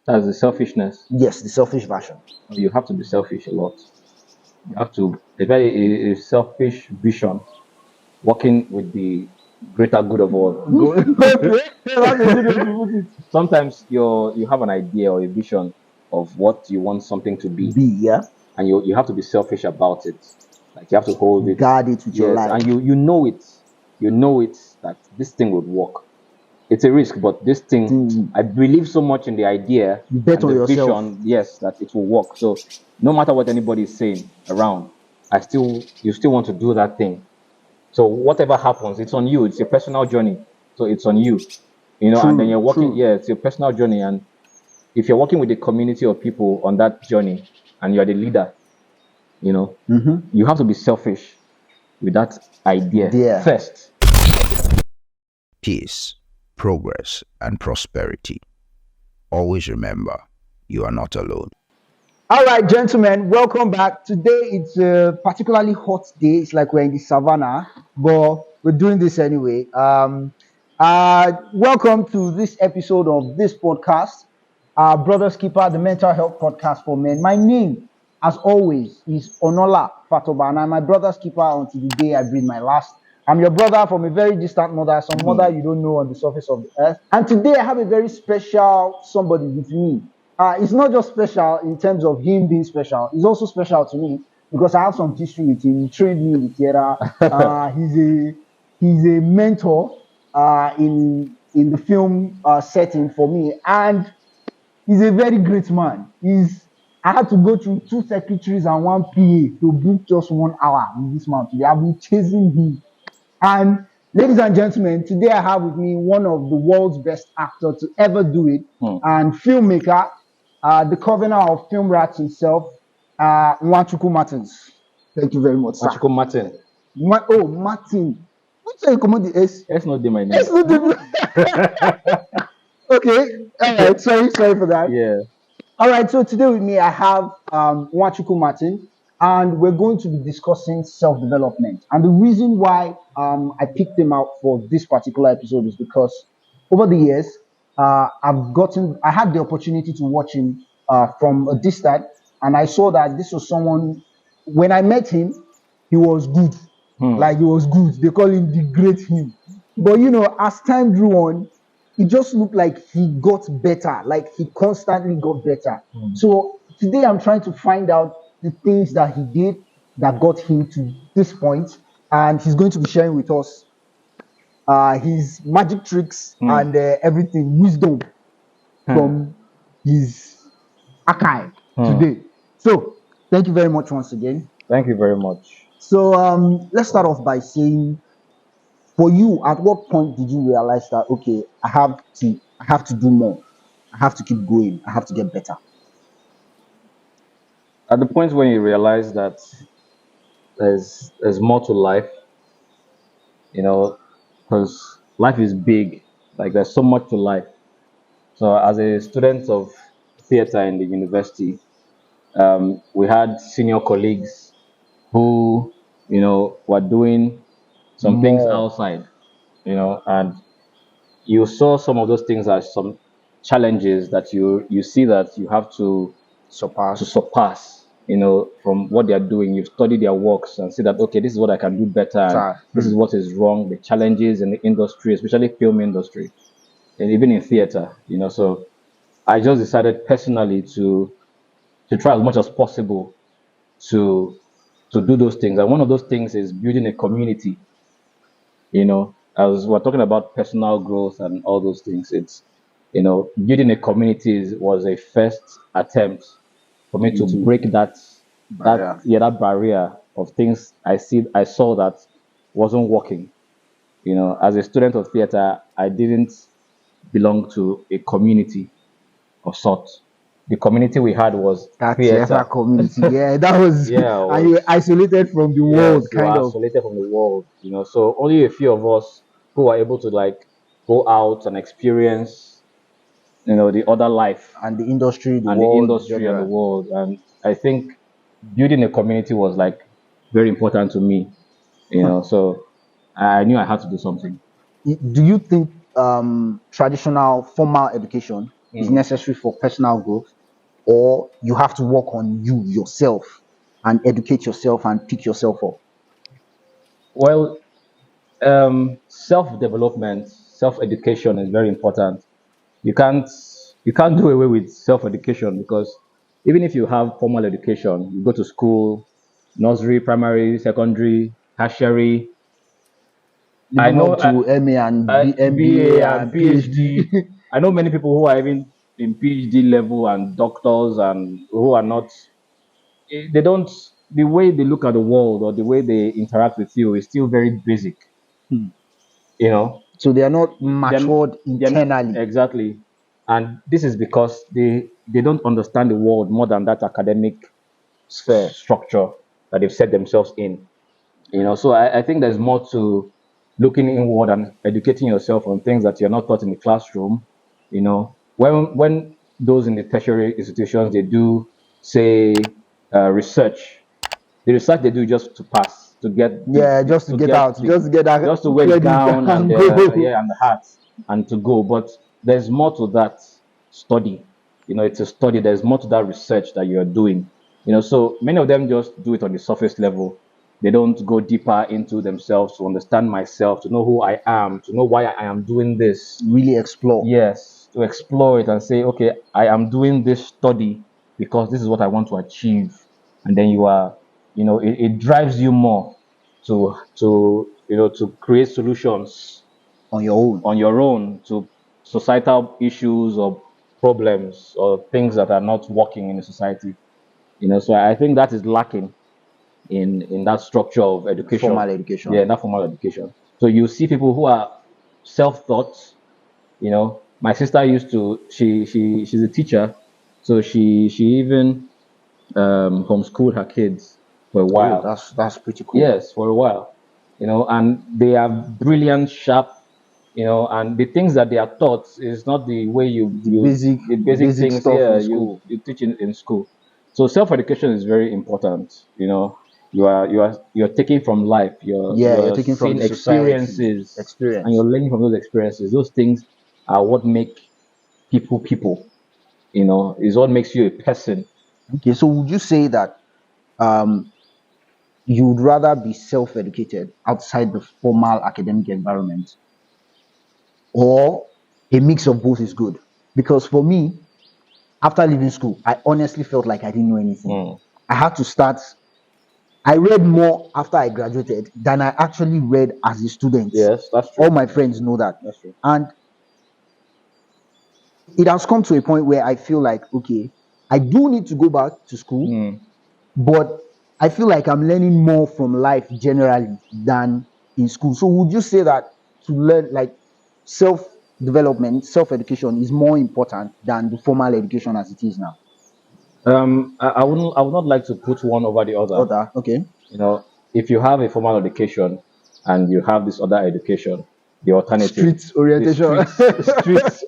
That's the selfishness. Yes, the selfish version. You have to be selfish a lot. You have to a very a selfish vision, working with the greater good of all. Okay, that's a good way to put it. Sometimes you have an idea or a vision of what you want something to be, Yeah, and you have to be selfish about it. Like you have to hold it. guard it with your Yes, life. and you know it that this thing would work. It's a risk, but this thing, I believe so much in the idea You bet and on the yourself. vision, yes, that it will work. So no matter what anybody is saying around, you still want to do that thing. So whatever happens, it's on you. It's a personal journey. So it's on you. And then True, you're working, true. yeah, it's your personal journey. And if you're working with a community of people on that journey and you're the leader, you have to be selfish with that idea Yeah. first. Peace, progress, and prosperity. Always remember, you are not alone. All right, gentlemen, welcome back. Today it's a particularly hot day. It's like we're in the savannah, but we're doing this anyway. Welcome to this episode of this podcast, Brothers Keeper, the mental health podcast for men. My name, as always, is Onola Fatoba, and I'm my brother's keeper until the day I breathe my last. I'm your brother from a very distant mother, some mother you don't know on the surface of the earth. And today I have a very special somebody with me. It's not just special in terms of him being special. It's also special to me because I have some history with him. He trained me in the theater. He's a mentor in the film setting for me, and he's a very great man. I had to go through 2 secretaries and 1 PA to book just 1 hour with this man today. I've been chasing him. And ladies and gentlemen, today I have with me one of the world's best actors to ever do it, and filmmaker, the governor of film rats himself, Nwachukwu Martins. Thank you very much, sir. Machiko Martin. Martin. Which say you come on the S? That's not my name. S not the Okay. All right. Sorry for that. Yeah. All right, so today with me I have Nwachukwu Martin, and we're going to be discussing self-development. And the reason why I picked him out for this particular episode is because over the years I had the opportunity to watch him from a distance, and I saw that this was someone. When I met him, he was good, like he was good. They call him the great him. But as time drew on, it just looked like he got better, like he constantly got better. So today I'm trying to find out the things that he did that got him to this point, and he's going to be sharing with us his magic tricks and everything, wisdom from his archive today. So thank you very much once again. Thank you very much. So let's start off by saying, for you, at what point did you realize that okay, I have to do more, I have to keep going, I have to get better? At the point when you realize that there's more to life, because life is big, like there's so much to life. So as a student of theater in the university, we had senior colleagues who, were doing some things More. outside, and you saw some of those things as some challenges that you see that you have to surpass, from what they are doing. You've studied their works and see that, okay, this is what I can do better. And this is what is wrong, the challenges in the industry, especially film industry, and even in theater, So I just decided personally to try as much as possible to do those things. And one of those things is building a community, as we're talking about personal growth and all those things. It's, building a community was a first attempt for me to break that barrier of things I saw that wasn't working. As a student of theater, I didn't belong to a community of sorts. The community we had was That theater. theater community, yeah, that was Yeah, and you were isolated from the world, yes, you are isolated from the world, So only a few of us who are able to go out and experience, the other life and the industry, the and world, the industry and the world. And I think building a community was very important to me, So I knew I had to do something. Do you think traditional formal education is Mm. necessary for personal growth, or you have to work on you yourself and educate yourself and pick yourself up? Well, self development, self education is very important. You can't you can't do away with self education because even if you have formal education, you go to school, nursery, primary, secondary, tertiary. I Even know up to MA and BA MBA and and PhD. PhD. I know many people who are even in PhD level and doctors and who are not. They don't. The way they look at the world or the way they interact with you is still very basic. Hmm. You know, So they are not then matured then internally. exactly, and this is because they don't understand the world more than that academic sphere structure that they've set themselves in. So I think there's more to looking inward and educating yourself on things that you're not taught in the classroom. When those in the tertiary institutions, they do say research. The research they do just to pass, to get Yeah, just to to get get out, just to get that just to wear the credit gown and and go. yeah, and the hat and to go. But there's more to that study. It's a study. There's more to that research that you're doing. So many of them just do it on the surface level. They don't go deeper into themselves to understand myself, to know who I am, to know why I am doing this. Really explore Yes, to explore it and say, okay, I am doing this study because this is what I want to achieve. And then it drives you more to create solutions on your own. on your own to societal issues or problems or things that are not working in the society. So I think that is lacking in that structure of education. Formal Yeah, education. that formal education. So you see people who are self-taught. My sister used to. She's a teacher, so she even homeschooled her kids for a Oh, while. that's pretty cool. Yes, for a while. And they are brilliant, sharp. And the things that they are taught is not the way The basic the basic basic things. stuff Yeah, in you school. you teach in school. So self education is very important. You're taking from life. Yeah, you're You're taking from seeing the society experiences and you're experience. learning from those experiences. Those things are what make people people. Is what makes you a person. Okay, so would you say that um you'd rather be self-educated outside the formal academic environment, or a mix of both is good? Because for me, after leaving school, I honestly felt like I didn't know anything. Mm. I had to start. I read more after I graduated than I actually read as a student. Yes, that's All true. my That's friends true. know that. That's true. And it has come to a point where I feel like, okay, I do need to go back to school, Mm. but I feel like I'm learning more from life generally than in school. So would you say that to learn, like, self development, self education is more important than the formal education as it is now? I would not like to put one over the other. Other, okay. You know, if you have a formal education and you have this other education, the alternative, Street the orientation. streets,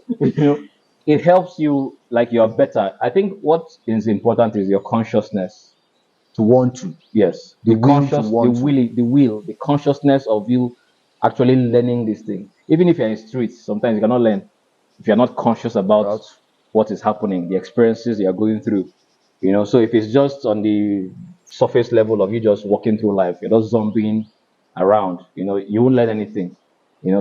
it helps you like you're better. I think what is important is your consciousness. To want to, Yes, the will to want to. the consciousness of you actually learning this thing. Even if you're in streets, sometimes you cannot learn if you're not conscious about About what is happening, the experiences you're going through. So if it's just on the surface level of you just walking through life, you're just zombing around, you won't learn anything.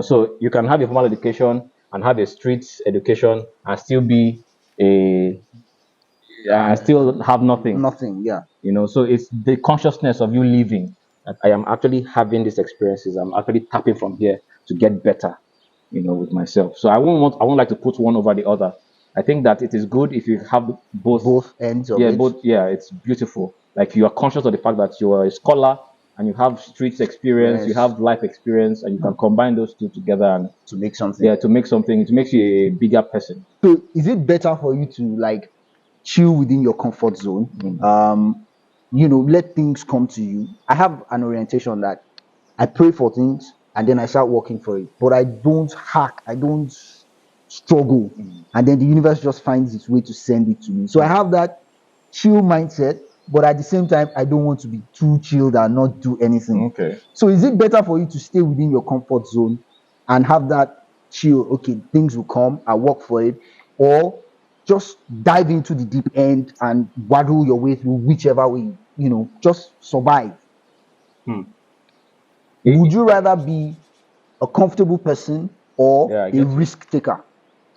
So you can have a formal education and have a street education and still be a and still have nothing. nothing, yeah. So it's the consciousness of you living that I am actually having these experiences. I'm actually tapping from here to get better, with myself. So I won't like to put one over the other. I think that it is good if you have both. Both ends of Yeah, it. both. Yeah, it's beautiful. Like you are conscious of the fact that you are a scholar and you have streets experience, you Experience have life experience, and you can combine those two together and to make something. yeah, to make something. It makes you a bigger person. So is it better for you to, like, chill within your comfort zone? Mm. Let things come to you. I have an orientation that I pray for things and then I start working for it. But I don't hack, I don't struggle. Mm. And then the universe just finds its way to send it to me. So I Mm. have that chill mindset, but at the same time, I don't want to be too chilled and not do anything. Okay. So is it better for you to stay within your comfort zone and have that chill? Okay, things will come, I work for it, or just dive into the deep end and waddle your way through whichever way, just survive? Hmm. Would you rather be a comfortable person or Yeah, I a get you. risk taker?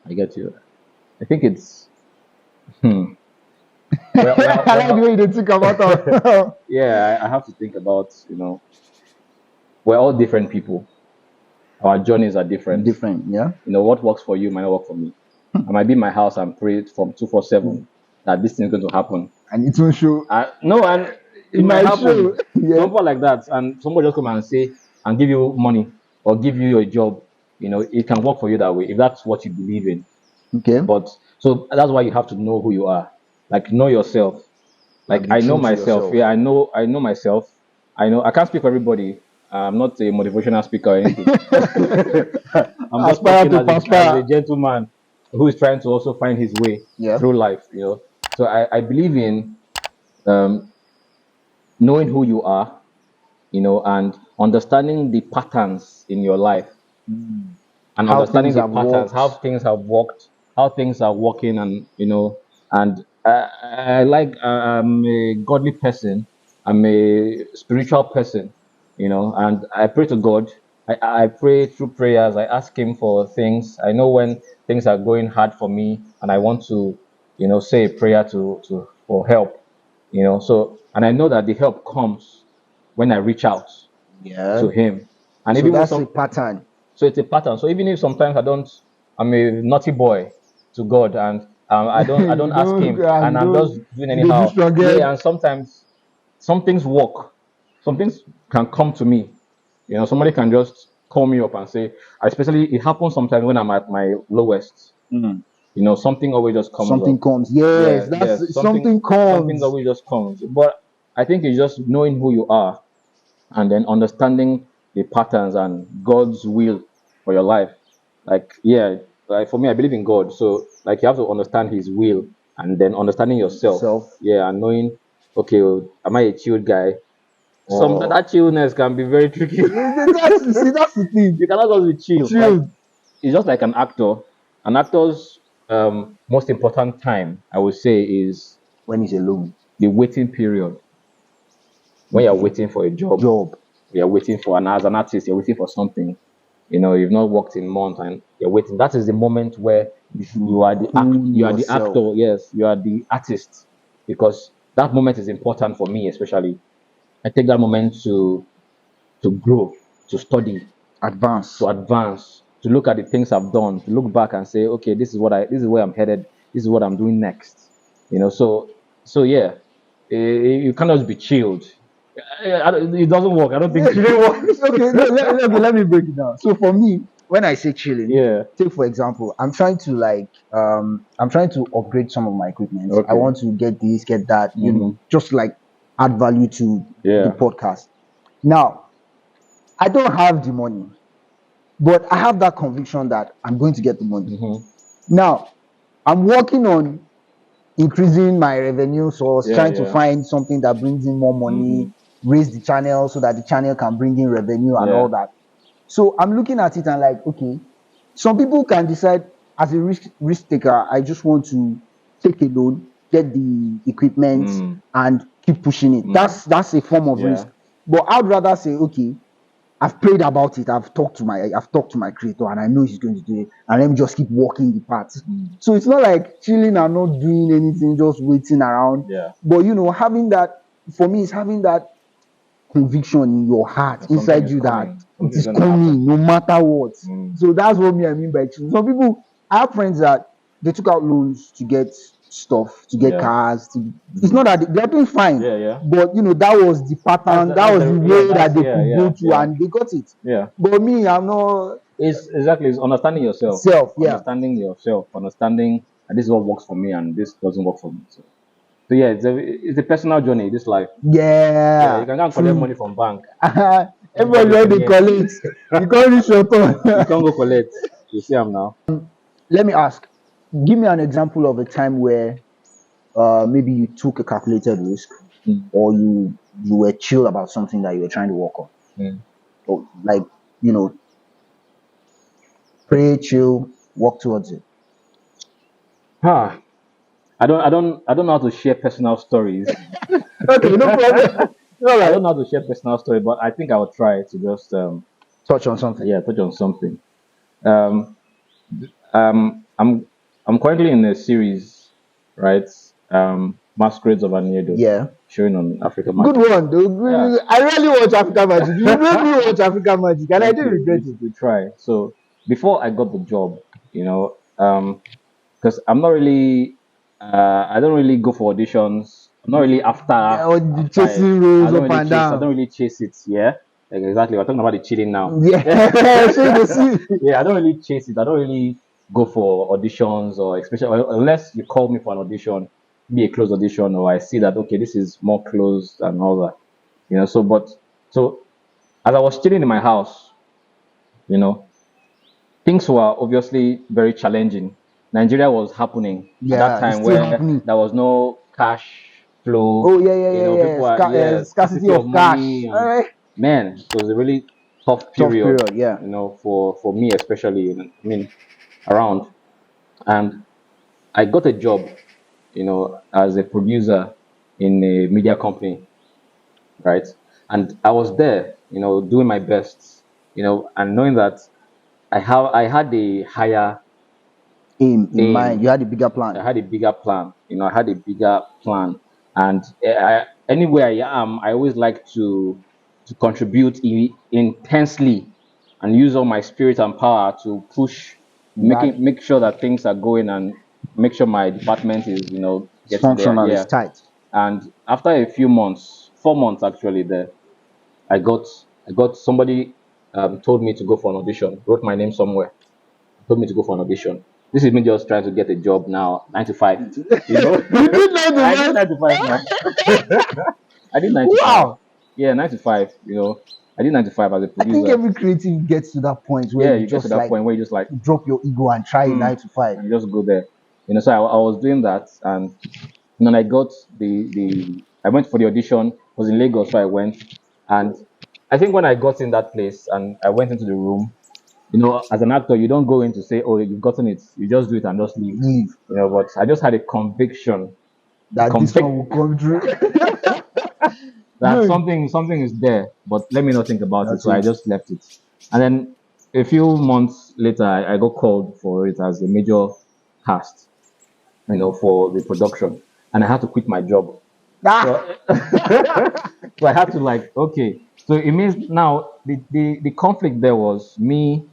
I get you. I think it's hmm. I like the way you think about that. Yeah, I have to think about, we're all different people. Our journeys are different. Different, yeah. What works for you might not work for me. I might be in my house and pray from 247 that this thing is going to happen. And it will show. No, and It it might might happen. show. Yeah. Some people are like that, and somebody just come and say and give you money or give you your job. It can work for you that way if that's what you believe in. Okay. But so that's why you have to know who you are. Like know yourself. Like And be I know true to myself. yourself. Yeah, I know myself. I can't speak for everybody. I'm not a motivational speaker or anything. I'm just Aspire talking to as a prosper. gentleman who is trying to also find his way Yeah. through life. So I believe in um, knowing who you are, and understanding the patterns in your life and How understanding things the have patterns, worked. how things have worked, how things are working, and I like I'm a godly person, I'm a spiritual person, and I pray to God. I pray through prayers. I ask Him for things. I know when things are going hard for me, and I want to say a prayer to for help. So and I know that the help comes when I reach out Yeah. to Him, and So even when that's a some pattern. so it's a pattern. So even if sometimes I'm a naughty boy to God, and I don't You ask don't Him, and and you I'm just don't doing you dey do anyhow. strong head. Yeah, and sometimes some things work. Some things can come to me. Somebody can just call me up and say, especially it happens sometimes when I'm at my lowest. Something always just comes Something up. comes. Yes, Yeah, that's yes, something something comes. always just comes. But I think it's just knowing who you are and then understanding the patterns and God's will for your life. Like, yeah, like for me, I believe in God. So, like, you have to understand His will and then understanding yourself. Self Yeah, and knowing, okay, well, am I a chilled guy? Some or that chillness can be very tricky. that's the thing. You cannot just be chill. Like, Chill. it's just like an actor. An actor's most important time, I would say, is When he's alone. the waiting period. When you're Okay. waiting for a job, Job. you're waiting for as an artist, you're waiting for something. You've not worked in months and you're waiting. That is the moment where You should hone you are the yourself. actor, yes, you are the artist. Because that moment is important for me, especially. I take that moment to grow, to study, Advance. to advance, to look at the things I've done, to look back and say, okay, this is where I'm headed, this is what I'm doing next. So yeah, you cannot just be chilled. It doesn't work. I don't think chilling works. Okay, no, let me break it down. So for me, when I say chilling, Yeah. take for example, I'm trying to upgrade some of my equipment. I Okay. want to get this, get that, Mm-hmm. just like add value to the Yeah. podcast. Now, I don't have the money, but I have that conviction that I'm going to get the money. Mm-hmm. Now, I'm working on increasing my revenue source, Yeah. trying to Yeah. find something that brings in more Mm-hmm. money, raise the channel so that the channel can bring in revenue and all Yeah. that. So I'm looking at it and like, okay, some people can decide as a risk taker, I just want to take a loan, get the equipment, Mm. and keep pushing it. Mm. That's a form of risk. Yeah. But I'd rather say, okay, I've prayed about it. I've talked to my creator, and I know he's going to do it. And let me just keep walking the path. Mm. So it's not like chilling and not doing anything, just waiting around. Yeah. But having that for me is having that conviction in your heart, And something inside is you, that coming. it Something is is gonna coming happen. no matter what. Mm. So that's what I mean by chilling. Some people, I have friends that they took out loans to get stuff, to get Yeah. cars. It's Mm-hmm. not that they're doing fine, Yeah. Yeah. but that was the pattern, that That's was the the yeah. way That's that they yeah. could go Yeah. through, Yeah. and they got it. Yeah. But me, I'm not It's exactly it's understanding yourself. self. Yeah, Understanding yourself. Understanding that this is what works for me and this doesn't work for me. So yeah, it's a personal journey. This life. Yeah. You yeah, can go and collect true. money from bank. Everybody Anybody when can they get. collect, you can't reach your turn. You can't go collect. You see, I'm now. Let me ask, give me an example of a time where maybe you took a calculated risk, Mm. or you were chill about something that you were trying to work on, Mm. or like, you know pray, chill, work towards it. Ah. I don't know how to share personal stories. Okay, no problem. All I right. don't know how to share personal story, but I think I will try to just Touch on something. yeah, touch on something. Um, I'm currently in a series, right? Masquerades of Aniedo, Yeah. showing on Africa Good Magic. one, Yeah, though. I really watch African Magic. You made me watch African Magic, and I thank didn't you. regret it. We try. So before I got the job, you know, because I'm not really, I don't really go for auditions. I'm not really Yeah, or the after it. chasing I rows don't up really and chase. I down. don't really chase it. Yeah, like, exactly. We're talking about the cheating now. Yeah, so you see. Yeah, I don't really chase it. I don't really go for auditions or especially unless you call me for an audition, be a close audition, or I see that okay, this is more closed and all that. So so as I was chilling in my house, you know, things were obviously very challenging. Nigeria was happening at that Yeah, it's time still where happening. there was no cash flow. Oh yeah, yeah, yeah, yeah. People are Scarcity scarcity of of cash. money, All and right. man, it was a really tough Tough period. period. Yeah. For me especially. I mean, around, and I got a job, as a producer in a media company, right? And I was there, doing my best, and knowing that I had a higher Aim in mind. aim. You had a bigger plan. I had a bigger plan. I had a bigger plan, and anywhere I am, I always like to contribute intensely and use all my spirit and power to push, That make sure that things are going and make sure my department is is getting there. functional. Is Yeah, tight. and after a few months, 4 months actually, there, I got somebody told me to go for an audition, wrote my name somewhere, told me to go for an audition. This is me just trying to get a job now, 9 to 5. You know, You did not I did the 9 to 5 now. I did 9 to 5. Wow. Yeah, 9 to 5. I did 9 to 5 as a I think producer. every creative gets to that point where Yeah, you you get to just that like point where you just like, drop your ego and try a hmm, 9 to 5. and you just go there. So I was doing that, and then I got I went for the audition. It was in Lagos, so I went, and I think when I got in that place and I went into the room, as an actor, you don't go in to say, "Oh, you've gotten it." You just do it and just leave. Leave But I just had a conviction, a that this one will come through. that Good. something is there, but let me not think about it. So I Nothing. just left it. And then a few months later, I got called for it as a major cast, for the production, and I had to quit my job. Ah, So, so I had to like, okay. So it means now the conflict there was me.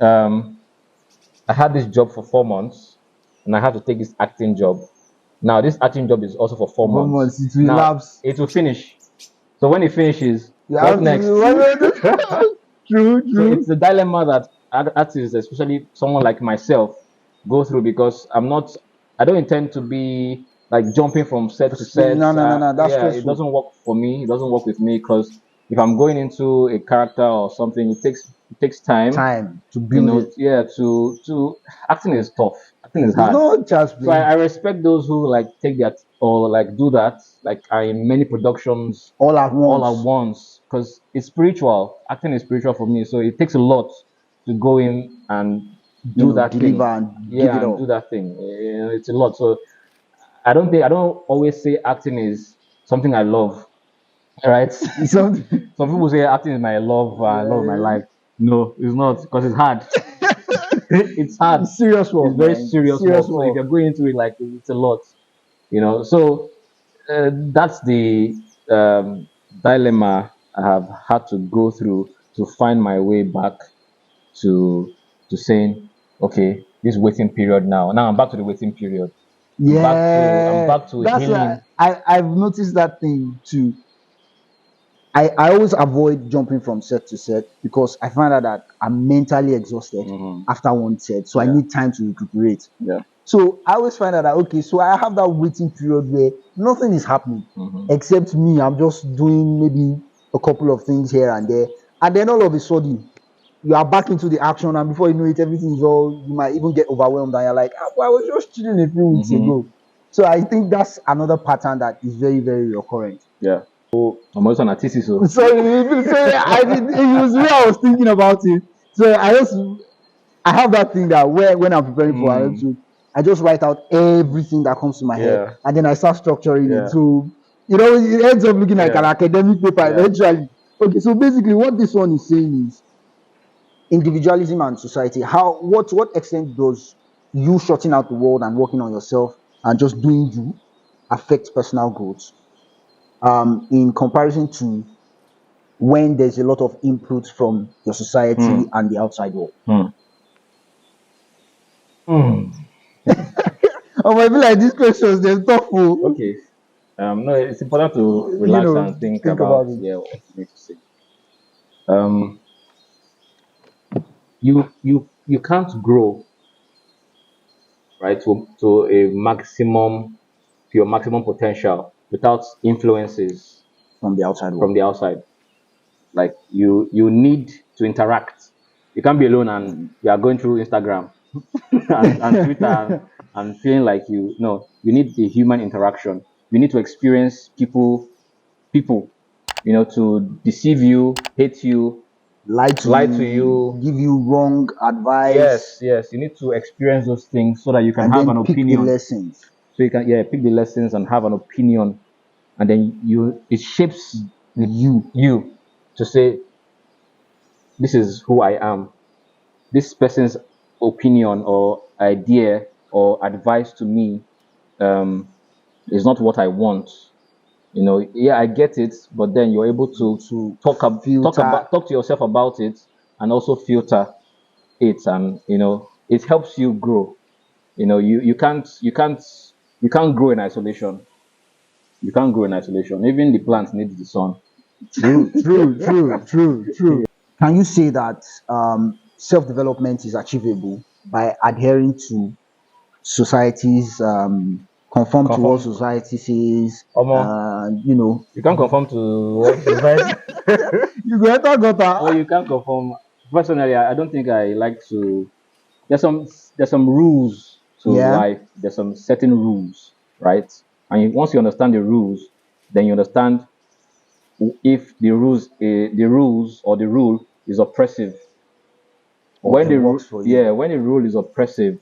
Um, I had this job for 4 months, and I had to take this acting job. Now this acting job is also for four one months. month it will Now lapse. it will finish. So when it finishes, You what have next? to. True, So it's true. the dilemma that artists, especially someone like myself, go through because I don't intend to be like jumping from set to set. No, no, no, no. That's Yeah, it stressful. doesn't work for me. It doesn't work with me because if I'm going into a character or something, it takes time. Time to build it. Yeah, to acting is tough. Acting is It's hard. not just So I, playing I respect those who like take that or like do that, like are in many productions all at all at once. once because it's spiritual. Acting is spiritual for me, so it takes a lot to go in and do that Deliver thing. and give Yeah, it and do all. that thing. It's a lot. So I don't always say acting is something I love. Right? It's something. Some people say acting is my love of my life. No, it's not because it's hard. It's hard. It's serious It's work, very man. serious Serious work. So if work. you're going into it, like it's a lot. So that's the dilemma I have had to go through to find my way back to saying, okay, this waiting period now. Now I'm back to the waiting period. I'm Yeah, back to that's healing. I've noticed that thing too. I always avoid jumping from set to set because I find out that I'm mentally exhausted Hmm. after one set, so I Yeah, need time to recuperate. yeah. So I always find out that okay, so I have that waiting period where nothing is happening Hmm. except me. I'm just doing maybe a couple of things here and there, and then all of a sudden you are back into the action, and before you know it, everything is all. You might even get overwhelmed, and you're like, ah, well, I was just chilling a few weeks Hmm. ago. So I think that's another pattern that is very, very recurrent. Yeah. So I'm also an artist, so So I did. It was where I was thinking about it. So I have that thing that where when I'm preparing for an mm, episode, I just write out everything that comes to my head, Yeah. and then I start structuring it. Yeah. So it ends up looking like an Yeah. academic paper Yeah. eventually. Okay, so basically, what this one is saying is individualism and society. What extent does you shutting out the world and working on yourself and just doing you affect personal growth? In comparison to when there's a lot of input from your society Hmm. and the outside world. Hmm. Hmm. Oh, I feel like these questions they're tough. Oh. Okay. No, it's important to You relax know, and think think about, about it. yeah, what you need to say. Um, you can't grow, right, to a maximum, to your maximum potential without influences From the outside from world. the outside. Like you need to interact. You can't be alone and Mm. you are going through Instagram and Twitter and feeling like you no, you need the human interaction. You need to experience people, to deceive you, hate you, Lie to lie to you, you. give you wrong Yes, advice, yes. You need to experience those things so that you can and have an then pick the opinion. lessons. So you can, yeah, pick the lessons and have an opinion, and then it shapes You you to say this is who I am. This person's opinion or idea or advice to me um, is not what I want. Yeah, I get it, but then you're able to to filter. talk to yourself about it and also filter it, and it helps you grow. You can't grow in isolation. You can't grow in isolation. Even the plant needs the sun. True, true, true, true, true. Can you say that self development is achievable by adhering to society's conform to what Conform, society says? Omo, You know, you can't conform to what society. you go enter gutter. No, you can't conform. Personally, I don't think I like to. There's some there's some rules to Yeah, life. There's some certain rules, right? And once you understand the rules, then you understand if the rules or the rule is oppressive. or it works for you. When the rule is oppressive,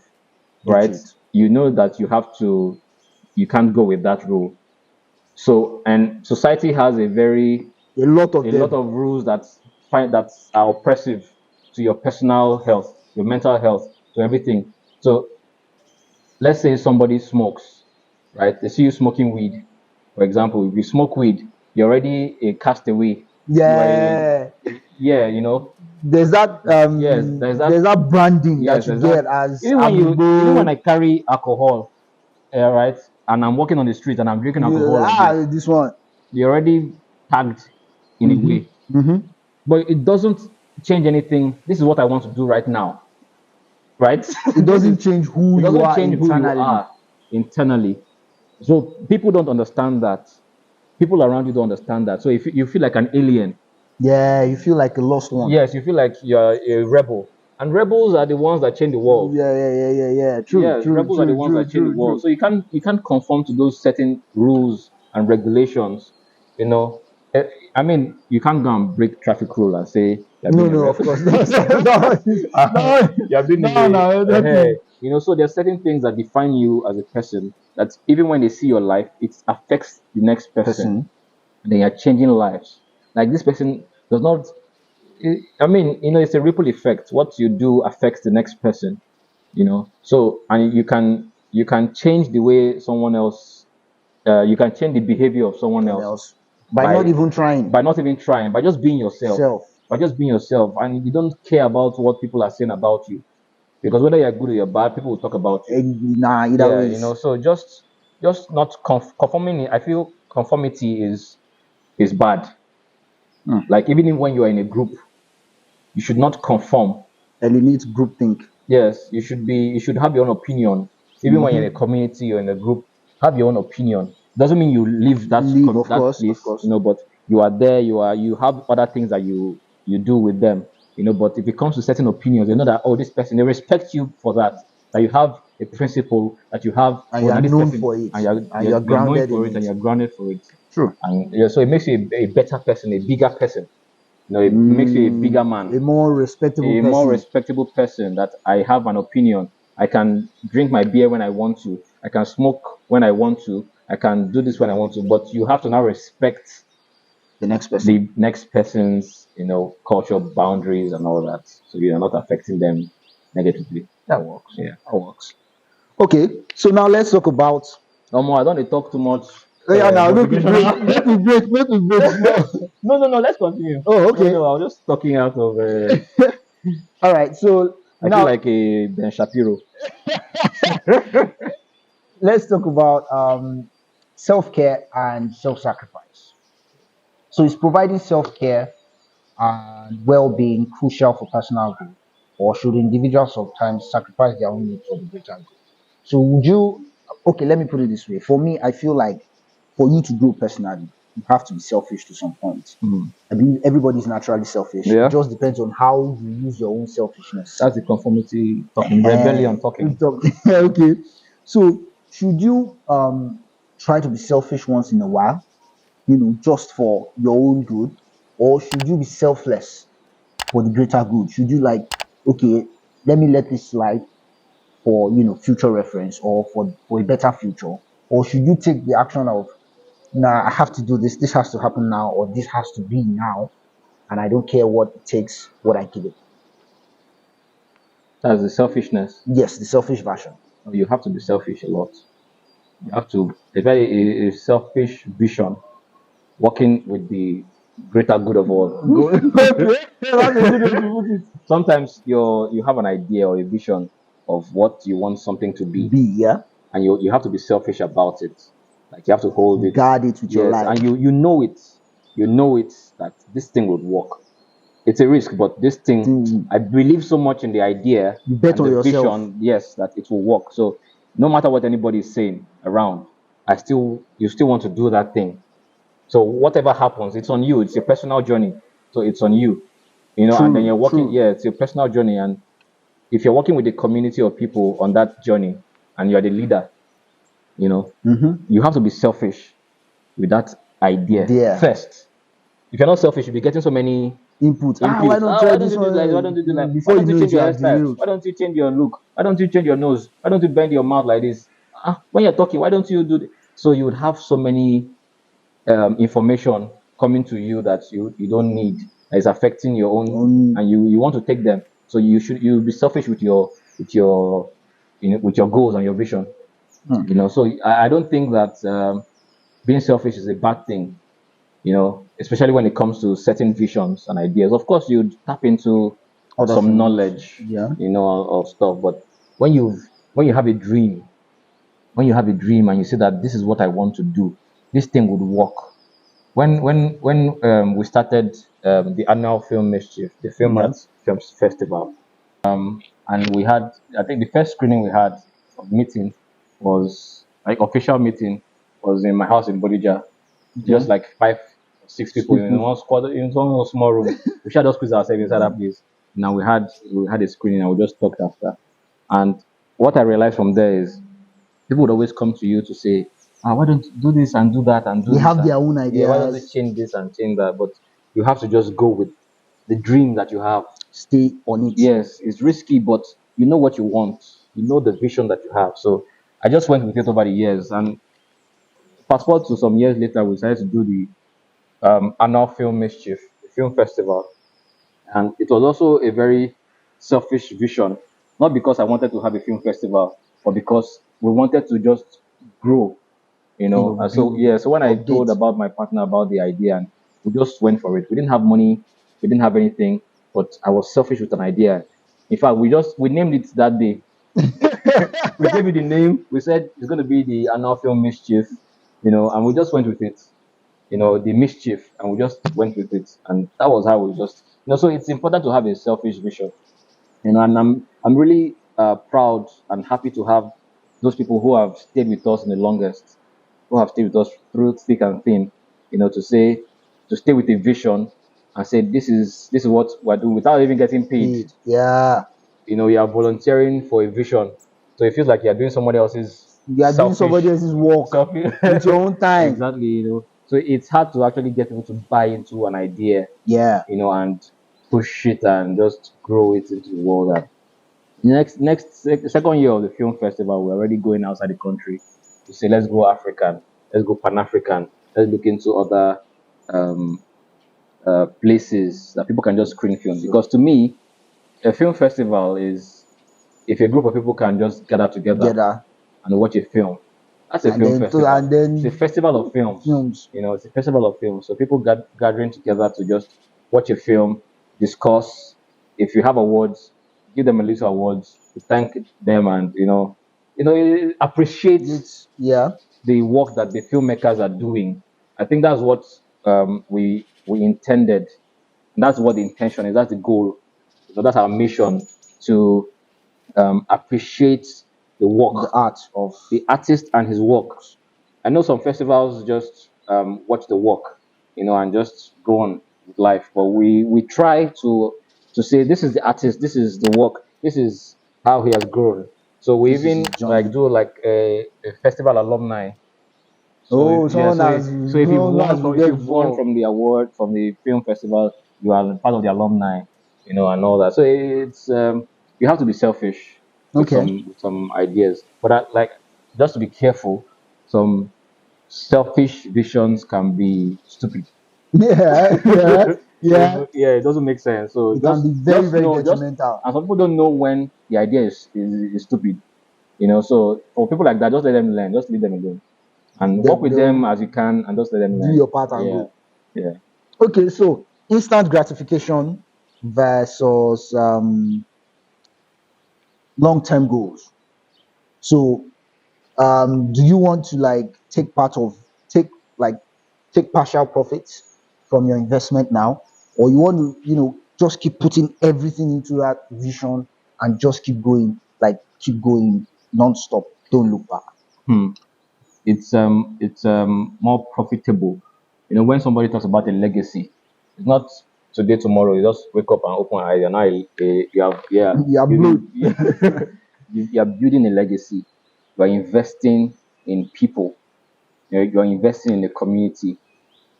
Ditch right? it. You know that you can't go with that rule. So, and society has A lot of a lot them. of rules that are oppressive to your personal health, your mental health, to everything. So let's say somebody smokes, right? They see you smoking weed. For example, if you smoke weed, you're already a castaway. You are Yeah, yeah, there's that yes, there's that branding yes, that you there's that. get as Even when Amigbo. I carry alcohol, right, and I'm walking on the street and I'm drinking You alcohol like this, this one. you're already tagged in a Mm-hmm. way. Mm-hmm. But it doesn't change anything. This is what I want to do right now, right? It doesn't change It who you doesn't are change who you internally. are internally. So people don't understand that. People around you don't understand that. So if you feel like an alien, Yeah, you feel like a lost one. yes, you feel like you're a rebel. And rebels are the ones that change the world. Yeah, yeah, yeah, yeah, yeah. True, Yes, true, rebels are the true, ones true, that change the true, world. true. So you can't conform to those certain rules and regulations. You know, Eh, I mean, you can't go and break traffic rule and say you're No, being a no, rebel. of course. No, no, no, You're being no, a no, hey. definitely. So there's certain things that define you as a person that even when they see your life, it affects the next person. Person. They are changing lives. Like this person does not. I mean, it's a ripple effect. What you do affects the next person. So, and you can change the way someone else. You can change the behavior of someone Someone else else. By not by even trying. by not even trying, by just being yourself, Self. and you don't care about what people are saying about you, because whether you're good or you're bad, people will talk about you. Nah, either Yeah, ways. so just not conforming. I feel conformity is bad. Hmm. Like even when you are in a group, you should not conform. Eliminate groupthink. Yes, you should have your own opinion. Even when you're in a Mm-hmm. community or in a group, have your own opinion. Doesn't mean you leave Leave, of that course, of place, course. but you are there, you have other things that you do with them, but if it comes to certain opinions, they know that, oh, this person, they respect you for that you have a principle, that you have, And oh, you are now this known person, for it. and you're And you're, you're you're knowing grounded for in it and it. you're grounded for it. True. And yeah, so it makes you a better person, a bigger person. It makes you a bigger man, A more respectable a more person. respectable person, that I have an opinion. I can drink my beer when I want to. I can smoke when I want to. I can do this when I want to. But you have to now respect The next person. the next person's, cultural boundaries and all that. So you're not affecting them negatively. That works. Yeah. That works. Okay, so now let's talk about. I don't wanna talk too much Oh, yeah, now make we break, motivational. make we break small. No. Let's continue. Oh, No, okay. no. I was just talking out of. All right. So I feel now like a Ben Shapiro. let's talk about self care and self sacrifice. So is providing self care and well being crucial for personal growth, or should individuals sometimes sacrifice their own needs for the greater good? So would you? Okay, let me put it this way. For me, I feel like for you to grow personally, you have to be selfish to some point. Mhm. I believe everybody's naturally selfish. It Yeah, just depends on how you use your own selfishness. that's the conformity talking, rebellion talking. Okay. So should you try to be selfish once in a while, just for your own good, or should you be selfless for the greater good? Should you like, okay, let me let this slide for future reference or for a better future, or should you take the action of, nah, I have to do this. This has to happen now, or this has to be now, and I don't care what it takes, what I give it. That's the selfishness. Yes, the selfish version. You have to be selfish a lot. You have to a very a selfish vision, working with the greater good of all. Go. Okay, that's a good way to put it. Sometimes you have an idea or a vision of what you want something to be, B, yeah. and you have to be selfish about it. Like you have to hold it. Guard it with your Yes, life. and you know it that this thing would work. It's a risk, but this thing, Mm, I believe so much in the idea You bet and on the yourself. vision, yes, that it will work. So no matter what anybody is saying around, you still want to do that thing. So whatever happens, it's on you. It's a personal journey. So it's on you. And then True, you're working, true. yeah, it's your personal journey. And if you're working with a community of people on that journey and you're the leader, you know, Mm-hmm. you have to be selfish with that idea There. first. If you're not selfish, you'll be getting so many Input. Why inputs. not Ah, try why don't this you do like this? Why one? don't you do like? Why Before you don't you know change it, you your are hairstyle? derailed. Why don't you change your look? Why don't you change your nose? Why don't you bend your mouth like this? When you're talking, why don't you do so you would have so many information coming to you that you don't need, that is affecting your own, Um, and you want to take them. So you be selfish with your with your goals and your vision. So I don't think that being selfish is a bad thing, especially when it comes to certain visions and ideas. Of course, you'd tap into Other some things. knowledge, Yeah. of stuff. But when when you have a dream, and you say that this is what I want to do, this thing would work. When we started the annual film mischief, the film Yeah. arts films festival, and we had, I think the first screening we had of meeting was like official meeting was in my house in Bodija, Okay. just like 5 or 6 people in People. one squad in one small room. We should just squeeze ourselves inside that place. Now we had a screening and we just talked after. And what I realized from there is people would always come to you to say, why don't you do this and do that and do They this have and their own yeah, why don't you ideas. change this and change that? But you have to just go with the dream that you have. Stay on it. Yes, it's risky, but you know what you want. You know the vision that you have. So I just went with it over the years. And fast forward to some years later, we decided to do the annual film mischief, the film festival. And it was also a very selfish vision, not because I wanted to have a film festival, but because we wanted to just grow, And so, Build, yeah, so when I told update. about my partner about the idea, and we just went for it. We didn't have money, we didn't have anything, but I was selfish with an idea. In fact, we named it that day. We gave it the name. We said it's going to be the annual film mischief, and we just went with it, the mischief, and we just went with it, and that was how we just, So it's important to have a selfish vision, and I'm really proud and happy to have those people who have stayed with us in the longest, who have stayed with us through thick and thin, to stay with a vision and say this is what we're doing without even getting paid. Paid. Yeah. You are volunteering for a vision, so it feels like you're doing somebody else's You are doing somebody selfish, else's work selfish. with your own time. Exactly. So it's hard to actually get people to buy into an idea, Yeah. and push it and just grow it into the world. And Second year of the film festival, we're already going outside the country to say, let's go African, let's go Pan African, let's look into other um, places that people can just screen films. So Because to me, a film festival is if a group of people can just gather together together and watch a film. That's a and film then festival. and It's a then festival of films. films. It's a festival of films. So people gathering together to just watch a film, discuss. If you have awards, give them a list of awards to thank them, and appreciate It's yeah. the work that the filmmakers are doing. I think that's what we intended. That's what the intention is. That's the goal. That's our mission to appreciate the The work, art of the artist and his work. I know some festivals just watch the work, and just go on with life. But we try to say this is the artist, this is the work, this is how he has grown. So we this is even his like journey. do like a festival alumni. So Oh, yeah, someone has so if you've grown, won has from been if there you've won before. from the award from the film festival, you are part of the alumni, and all that. So it's you have to be selfish Okay. with some ideas, but like just to be careful. Some selfish visions can be stupid. Yeah, yeah, yeah. Yeah, it doesn't make sense. So It can be very, just very know just detrimental. and some people don't know when the idea is stupid. So for people like that, just let them learn. Just leave them alone and work with them They'll as you can, and just let them do learn. your part and Yeah, go. yeah. Okay, so instant gratification versus long-term goals. So, do you want to like take like take partial profits from your investment now, or you want to just keep putting everything into that vision and just keep going non-stop, don't look back. Hmm. It's more profitable. When somebody talks about a legacy, it's not today, tomorrow. You just wake up and open your eyes, and now you have yeah You are building blowed. you are building a legacy. You are investing in people. You are investing in the community.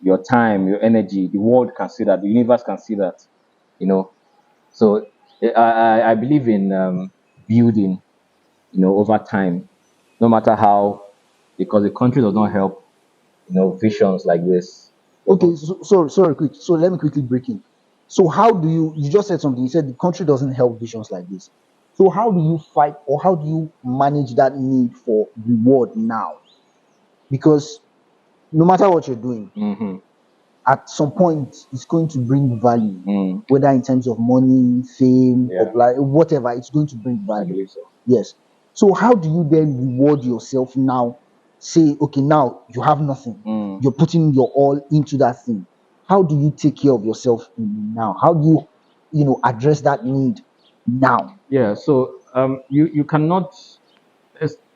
Your time, your energy. The world can see that. The universe can see that. You know. So I believe in building. Over time, no matter how, because the country does not help visions like this. Okay, so sorry, quick. So let me quickly break in. So how do you just said something? You said the country doesn't help visions like this. So how do you fight or how do you manage that need for reward now? Because no matter what you're doing, Mm-hmm. at some point it's going to bring value, Mm, whether in terms of money, fame, yeah, popularity, whatever, it's going to bring I value. believe so. Yes. So how do you then reward yourself now? Say, okay, now you have nothing. Mm. You're putting your all into that thing. How do you take care of yourself now? How do address that need now? Yeah, so you cannot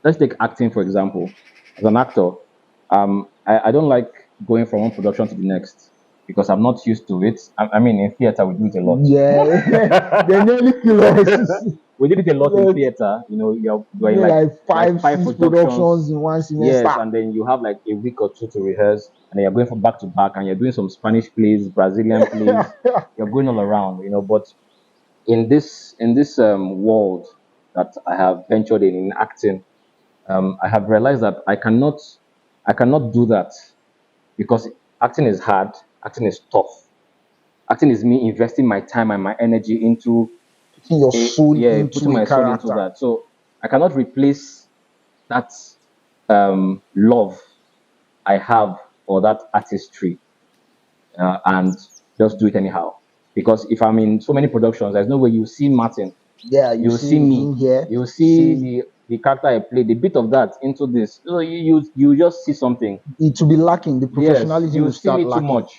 let's take acting for example. As an actor, I don't like going from one production to the next because I'm not used to it. I mean, in theater we do it a lot. Yeah, they nearly kill us. We did it a lot in Yes, theater. You're in yeah, like like five, five six productions productions. in one Yes, semester. and then you have like a week or two to rehearse, and then you're going from back to back, and you're doing some Spanish plays, Brazilian plays. You're going all around. But in this world that I have ventured in acting, I have realized that I cannot do that because acting is hard, acting is tough, acting is me investing my time and my energy into Putting your soul yeah, into putting a my soul into character. that. So I cannot replace that love I have for that artistry and just do it anyhow. Because if I'm in so many productions, there's no way you see Martin, Yeah, you you see see me, him here, you see see the character I play, the bit of that into this. So you just see something. it to be lacking. The Yes, professionalism you will see start me too lacking. much.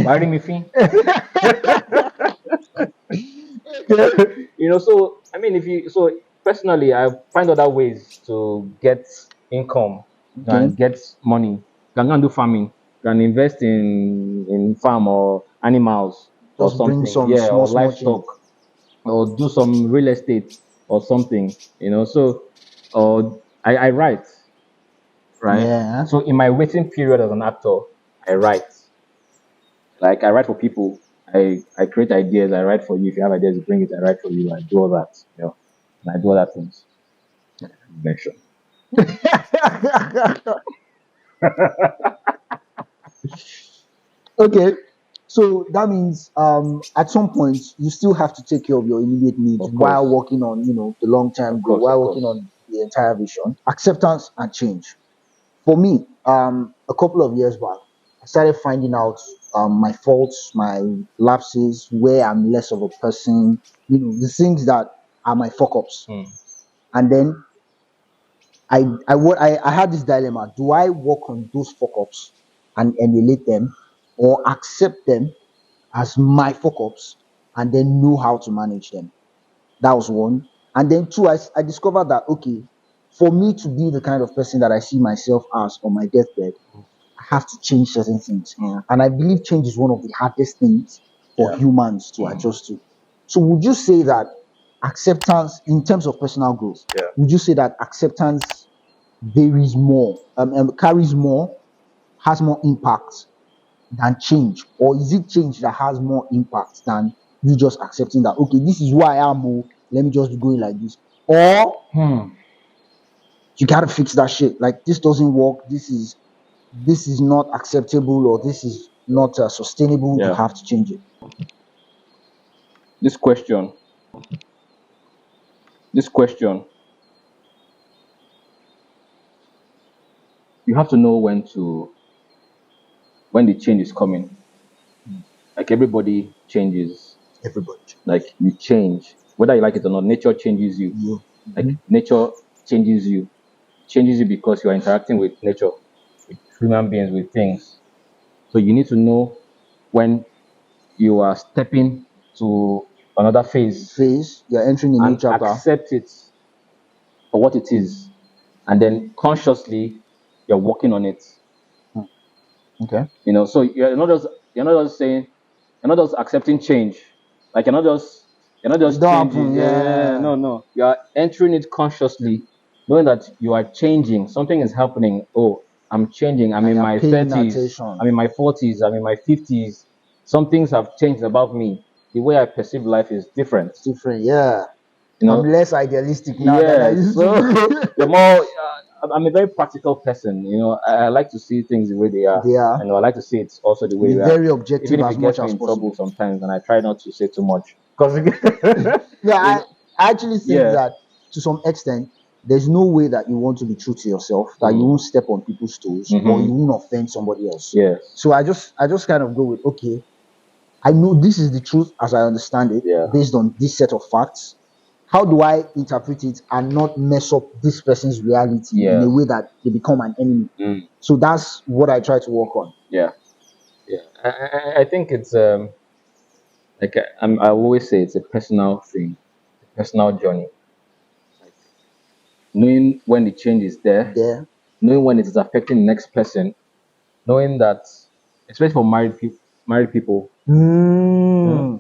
Worry me, fin. So I mean, if you so personally, I find other ways to get income Okay, and get money. You can go and do farming. You can invest in farm or animals or just bring something. some Yeah, small, or small change. livestock or do some real estate or something. So or I write, right? Yeah, So in my waiting period as an actor, I write. Like I write for people. I create ideas, I write for you. If you have ideas, you bring it, I write for you, I do all that, and I do other things. Invention. Okay. So that means at some point you still have to take care of your immediate needs Of while course. working on, the long term Of goal, course, of while working course. on the entire vision. Acceptance and change. For me, a couple of years back, I started finding out my faults, my lapses, where I'm less of a person, the things that are my fuck ups. Hmm. And then I had this dilemma. Do I work on those fuck ups and emulate them, or accept them as my fuck ups and then know how to manage them? That was one. And then two, I discovered that, okay, for me to be the kind of person that I see myself as on my deathbed, I have to change certain things. And I believe change is one of the hardest things for Yeah. humans to adjust to. So would you say that acceptance, in terms of personal growth, Yeah. would you say that acceptance varies more, carries more, has more impact than change? Or is it change that has more impact than you just accepting that, okay, this is who I am, oh, let me just be going like this? Or you gotta fix that shit. Like, this doesn't work, this is not acceptable, or this is not sustainable, you Yeah. have to change it. This question, this question, you have to know when the change is coming. Like everybody changes. Everybody. Like you change, whether you like it or not. Nature changes you. You. Like Mhm. nature changes you. Changes you because you are interacting with nature, with human beings, with things. So you need to know when you are stepping to another phase Phase, you're entering a new and chapter. accept it for what it is, and then consciously you're working on it. Hmm. Okay. So you're not just saying, you're not just accepting change. Like you're not just It don't changing. happen, Yeah, yeah, yeah. yeah. No. You are entering it consciously, knowing that you are changing. Something is happening. Oh, I'm changing. I'm And in you're my paying 30s. attention. I'm in my 40s. I'm in my 50s. Some things have changed about me. The way I perceive life is different. It's different, yeah. You I'm know, less idealistic now than I yeah. used to So be. you're more. I'm a very practical person. I like to see things the way they are, They are. and I like to see it also the way Be they are. very Even objective if as it much gets me as in trouble possible. sometimes, and I try not to say too much, because Yeah, you I, know, I actually think yeah, that to some extent, there's no way that you want to be true to yourself, that you mm, won't step on people's toes or you mm-hmm, won't offend somebody else. yes, So I just kind of go with, okay, I know this is the truth as I understand it, yeah, based on this set of facts. How do I interpret it and not mess up this person's reality in a yes, way that they become an enemy? mm, So that's what I try to work on. yeah, yeah. I think it's like I always say it's a personal thing, a personal journey. Like knowing when the change is there, There. knowing when it is affecting the next person, knowing that, especially for married people, uh, Hmm.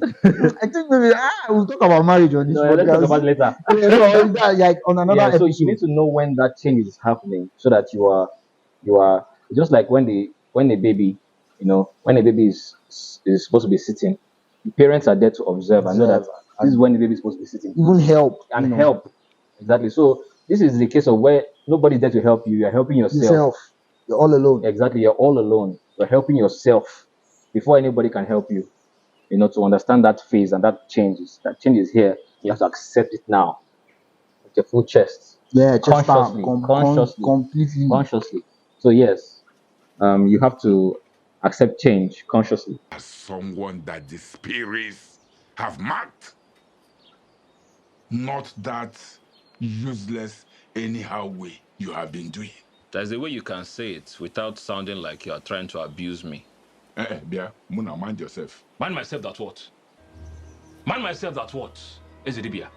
I think maybe we'll talk about marriage on this let's talk podcast. about it later. Yeah, no, that, like on another Yeah, so you need episode. to know when that change is happening so that you are just like when a baby, when a baby is supposed to be sitting, the parents are there to observe and know that Observe this is and when the baby is supposed to be sitting even help, and help. Exactly. So this is the case of where nobody's there to help you. You're helping yourself. yourself. You're all alone. Exactly. You're all alone. You're helping yourself before anybody can help you. To understand that phase and that change is here. You have to accept it now with your full chest, Yeah, chest time, consciously, consciously, completely. consciously. So yes, you have to accept change consciously. As someone that the spirits have marked, not that useless anyhow way you have been doing. There's a way you can say it without sounding like you are trying to abuse me. Bia, Muna, mind yourself. Mind myself that what? Mind myself that what? Ezedibia.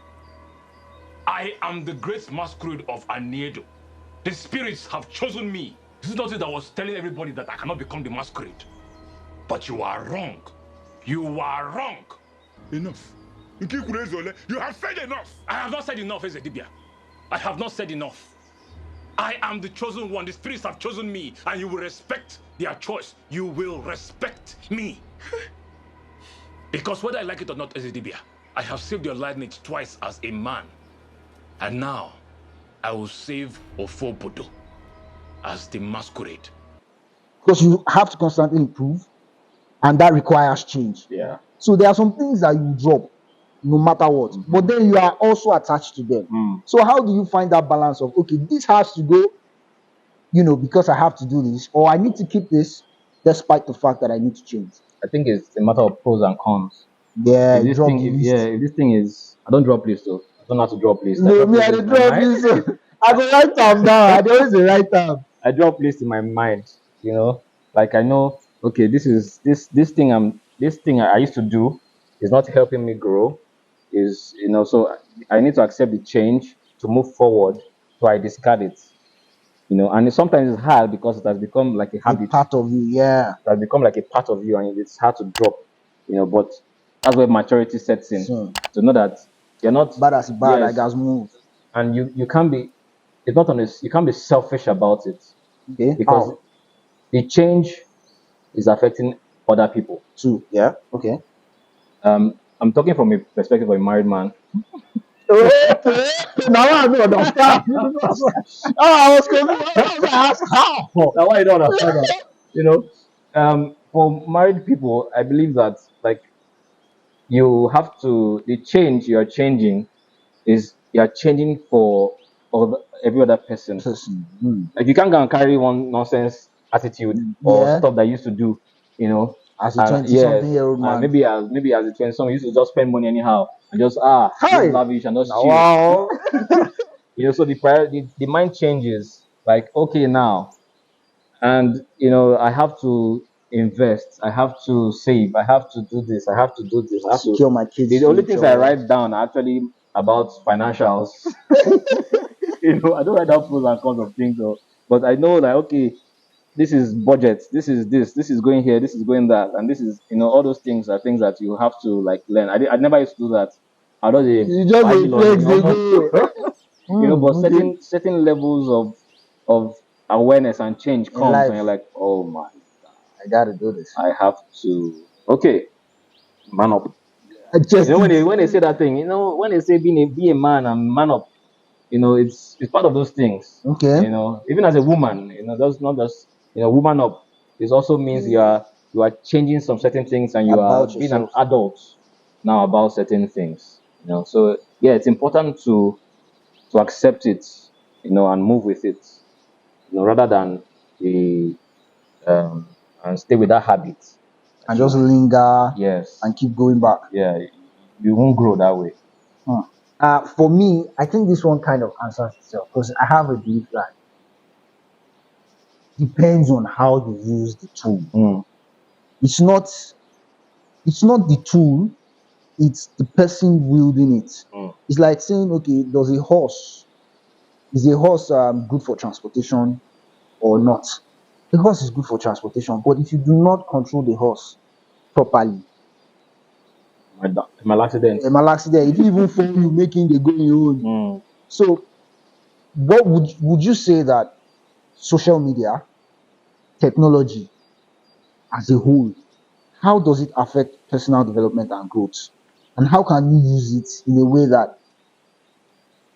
I am the great masquerade of Aniedo. The spirits have chosen me. This is not it that I was telling everybody that I cannot become the masquerade. But you are wrong. You are wrong. Enough. You have said enough. I have not said enough, Ezedibia. I have not said enough. I am the chosen one. The spirits have chosen me, and you will respect their choice. You will respect me. Because whether I like it or not, Ezidibia, I have saved your lineage twice as a man. And now, I will save Ofobodo as the masquerade. Because you have to constantly improve, and that requires change. Yeah. So there are some things that you drop no matter what, but then you are also attached to them. So how do you find that balance of, okay, this has to go, because I have to do this, or I need to keep this despite the fact that I need to change? I think it's a matter of pros and cons. Yeah, If this drop thing, the if list. yeah, if this thing is, I don't drop lists though. I don't know how to drop lists. I No, drop me, I lists dey in my drop mind. list. I go write them down. I dey always dey write them. I drop lists in my mind. Like I know, okay, this thing I used to do is not helping me grow. So I need to accept the change to move forward. So I discard it. And sometimes it's hard because it has become like a A habit. part of you, yeah. It has become like a part of you, and it's hard to drop. But that's where maturity sets in, So to know that you're not. bad as bad, I Yes, guys move. and you can't be. It's not honest. You can't be selfish about it, Okay, because how? the change is affecting other people. Two, yeah, okay. I'm talking from a perspective of a married man. Okay, now I don't understand. I was confused. I was like, how? Now, why you don't understand that? For married people, I believe that, like, you have to the change you're changing is you're changing for every other person. Person. Like, you can't go and carry one nonsense attitude or Yeah, stuff that you used to do, as a and 20 yes, something year old man. maybe as a 20 someone used to just spend money anyhow and just live Hi. lavish and just Now, chill. wow. So the mind changes, like, okay, now, and I have to invest, I have to save, I have to do this, I have to do this, I have to. Secure my kids' The only things I future. write down are actually about financials. I don't write down pros and cons of things, though, but I know, like, okay, this is budget, this is going here, this is going that, and this is, all those things are things that you have to, like, learn. I never used to do that. I don't You just a flex, they go. but Okay. certain levels of awareness and change In comes, life, and you're like, oh my, I gotta do this. I have to. Okay, man up. I just When they say that thing, when they say be a man and man up, it's part of those things. okay. Even as a woman, that's not just, woman up. It also means you are changing some certain things, and you are About being an yourself. adult now about certain things. So yeah, it's important to accept it, and move with it, rather than the and stay with that habit. And just linger Yes, and keep going back. yeah, you won't grow that way. For me, I think this one kind of answers itself because I have a belief that depends on how you use the tool. It's not the tool, it's the person wielding it. It's like saying, okay, is a horse good for transportation or not? The horse is good for transportation, but if you do not control the horse properly, My accident. a mal accident, if you even fall, you making the going own. So, what would you say that social media, technology as a whole, how does it affect personal development and growth? And how can you use it in a way that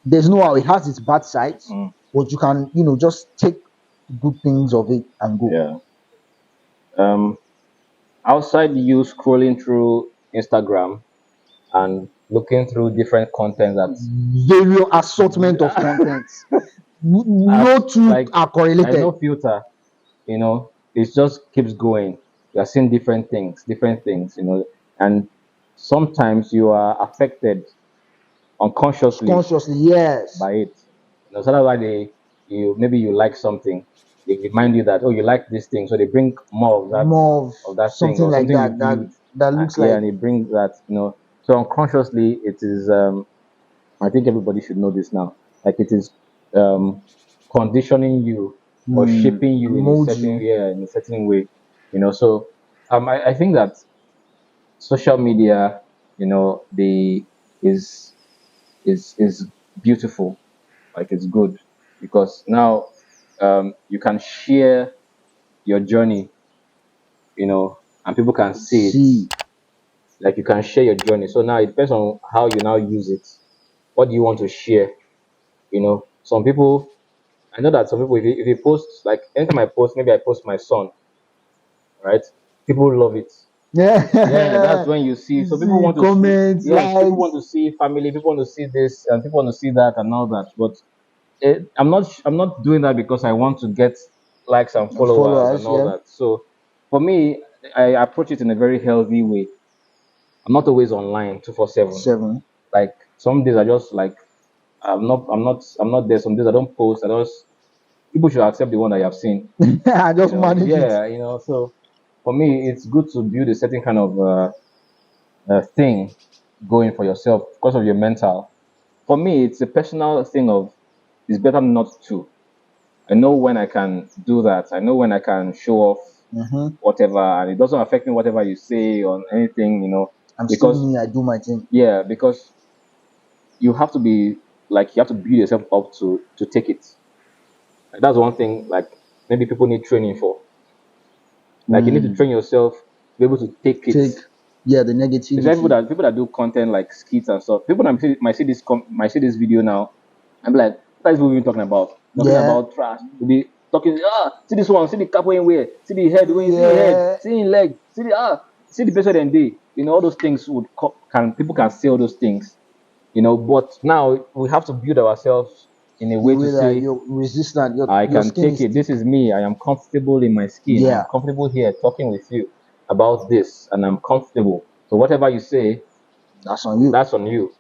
there's no how it has its bad sides, but you can, just take good things of it and go. Yeah. Outside you scrolling through Instagram and looking through different content that Various assortment of content. No two like are there's correlated. no filter, it just keeps going. You're seeing different things, and sometimes you are affected unconsciously Consciously, yes. by it. So that's why maybe you like something, they remind you that, oh, you like this thing, so they bring more More of of that thing, something or like something you that viewed. that looks Yeah, like and it brings that, so unconsciously it is. I think everybody should know this now. Like, it is um, conditioning you or shaping you in a mold certain you. yeah in a certain way. So I think that social media, the is beautiful. Like, it's good because now you can share your journey, and people can see it. See, like you can share your journey. So now it depends on how you now use it. What do you want to share? Some people, I know that some people, if you post, like anytime I post, maybe I post my son, right? People love it. Yeah, that's Yeah. when you see. You So people see want to see, comments, yes, people want likes, to see family, people want to see this, and people want to see that and all that. But I'm not doing that because I want to get likes and and followers followers. and all Yeah. that. So for me, I approach it in a very healthy way. I'm not always online 247. 7. Like some days I just like I'm not there. Some days I don't post. I just people should accept the one that you have seen. I just manage it. Yeah, So for me, it's good to build a certain kind of thing going for yourself because of your mental. For me, it's a personal thing of it's better not to. I know when I can do that. I know when I can show off Mm-hmm. whatever, and it doesn't affect me whatever you say or anything, I'm still because me. I do my thing. yeah, because you have to be like you have to build yourself up to take it. Like, that's one thing. Like maybe people need training for. Like you need to Mm. train yourself to be able to take it. Take, yeah, the Especially negativity. people that do content like skits and stuff. People might see this video now and be like, what is we talking about? Talking Yeah. about trash. We'll be talking, see this one, see the cap when wear, see the head when see the head, Yeah. see the leg, see the person and day. All those things can people can say all those things. But now we have to build ourselves in a In a way to way that say you're resistant. I Your can skin take is it. thick. This is me. I am comfortable in my skin. I am Yeah. comfortable here talking with you about this, and I'm comfortable. So whatever you say, That's on you. that's on you.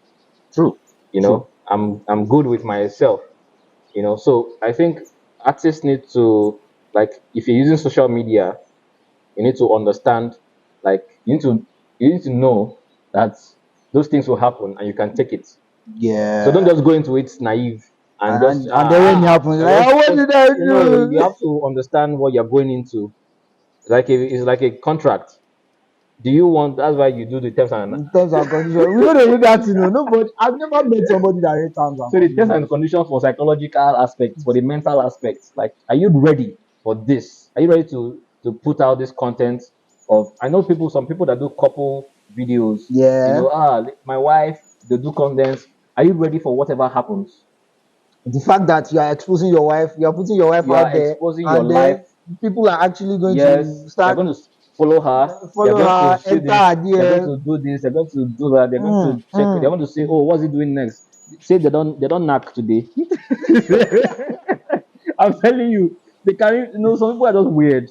True. True. I'm good with myself. So I think artists need to, like, if you're using social media, you need to understand, like, you need to know that those things will happen and you can take it. So don't Yeah. just go into it naive and just And then when it happens, I like, want "Ah, to what post. did I You do?" have to understand what you're going into. It's like a contract. Do you want? That's why you do the terms and In terms and conditions, we don't read that, Nobody. I've never met somebody that read terms and so the terms and conditions. conditions for psychological aspects, for the mental aspects. Like, are you ready for this? Are you ready to put out this content? Of I know some people that do couple videos. Yeah. My wife, they do contents. Are you ready for whatever happens? The fact that you are exposing your wife, you are putting your wife You are out there, exposing your and life. then people are actually going Yes, to they're start going to follow her. They're follow going to her, see enter this. her They're going DM. to do this. They're going to do that. They're going to check. They Mm. want to say, "Oh, what's he doing next?" Say they don't knock today. I'm telling you, they carry. Some people are just weird.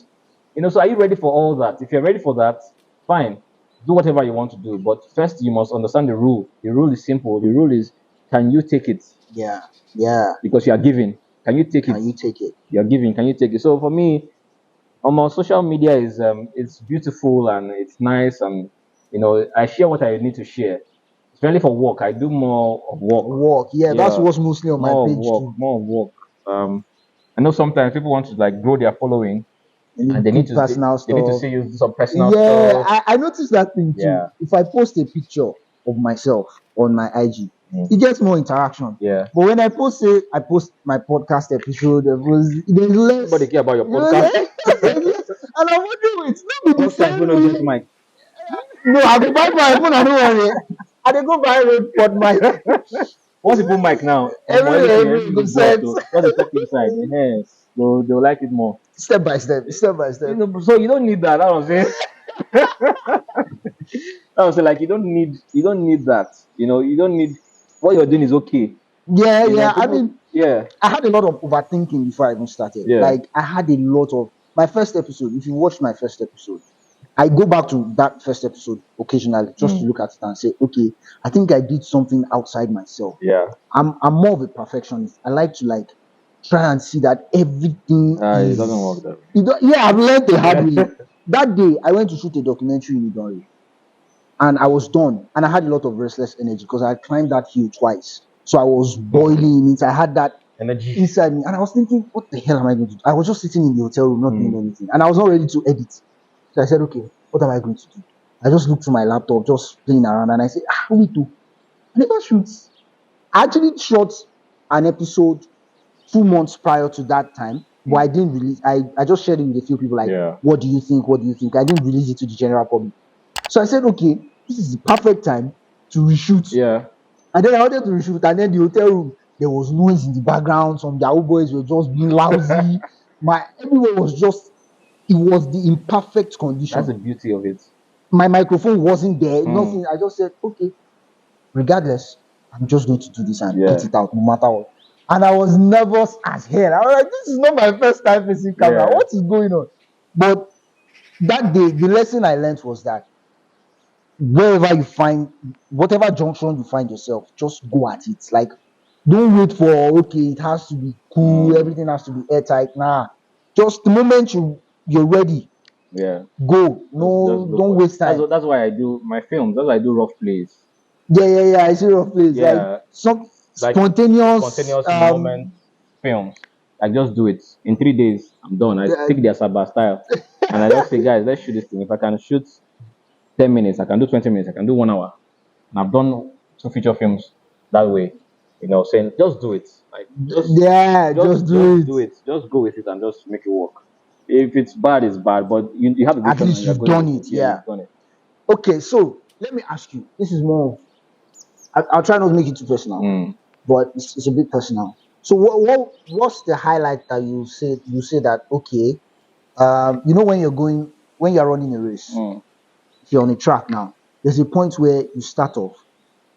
So are you ready for all that? If you're ready for that, fine. Do whatever you want to do. But first, you must understand the rule. The rule is simple. The rule is, can you take it? Yeah. Yeah. Because you are giving. Can you take it? Can you take it? You are giving. Can you take it? So for me, my social media is it's beautiful and it's nice, and I share what I need to share. Especially for work, I do more of work. Work. Yeah, that's Yeah, what's mostly on my more of page work, too. more of work. I know sometimes people want to like grow their following, You and need good personal they need to stuff. see you do some personal Yeah, stuff. I noticed that thing too. Yeah, If I post a picture of myself on my IG, mm, it gets more interaction. yeah. But when I post my podcast episode, there's Nobody less, care about your you know, podcast. there's less. And I'm wondering, it's not be the Podcast will same not get way. mic. No, I go buy my phone, I don't worry. I dey go buy road pod mic. Once you put mic now, Every everything go will go. set. So just dey talk inside. Yes, they'll like it more. Step by step, step by step. So you don't need that. That was it. I was like, you don't need that. You don't need what you're doing is okay. Yeah, yeah. I People, mean, yeah, I had a lot of overthinking before I even started. yeah, Like I had a lot of my first episode. If you watch my first episode, I go back to that first episode occasionally just to mm, look at it and say, okay, I think I did something outside myself. yeah. I'm more of a perfectionist. I like to like try and see that everything It doesn't work is. that Yeah, I've learned the hard way. way. That day, I went to shoot a documentary in Idori, and I was done, and I had a lot of restless energy because I had climbed that hill twice. So I was boiling in it. I had that Energy. inside me, and I was thinking, what the hell am I going to do? I was just sitting in the hotel room, not doing Mm, anything, and I was not ready to edit. So I said, okay, what am I going to do? I just looked through my laptop, just playing around, and I said, wait, I never shoot. I actually shot an episode 2 months prior to that time, but I didn't release. I just shared it with a few people. Like, yeah. what do you think? What do you think? I didn't release it to the general public. So I said, okay. this is the perfect time to reshoot. Yeah, And then I wanted to reshoot, and then the hotel room, there was noise in the background. Some Yahoo boys were just being lousy. My everywhere was just, it was the imperfect that's condition. the beauty of it. My microphone wasn't there, Hmm. nothing. I just said, okay, regardless, I'm just going to do this and put Yeah, it out no matter what. And I was nervous as hell. I was like, this is not my first time facing camera. yeah, What is going on? But that day, the lesson I learned was that wherever you find, whatever junction you find yourself, just go at it. Like, don't wait for, okay, it has to be cool, mm, everything has to be airtight. Nah, just the moment you're ready, yeah. go. Just No, go don't for it. waste time. That's why I do my films. That's why I do rough plays. Yeah. I see your place. Like Yeah, some like spontaneous. spontaneous moment films. I just do it in 3 days. I'm done. I Yeah, take the Asaba style, and I just say, guys, let's shoot this thing. If I can shoot 10 minutes, I can do 20 minutes. I can do 1 hour. And I've done 2 feature films that way. Saying just do it. Like yeah, just do just it. do it. Just go with it and just make it work. If it's bad, it's bad. But you have a At vision and least you're you've going done with it. it. Yeah, Yeah. you've done it. Okay, so let me ask you. This is more of, I'll try not to make it too personal, Mm, but it's a bit personal. So what's the highlight that you say that, okay, when you're running a race, mm, if you're on a track now, there's a point where you start off,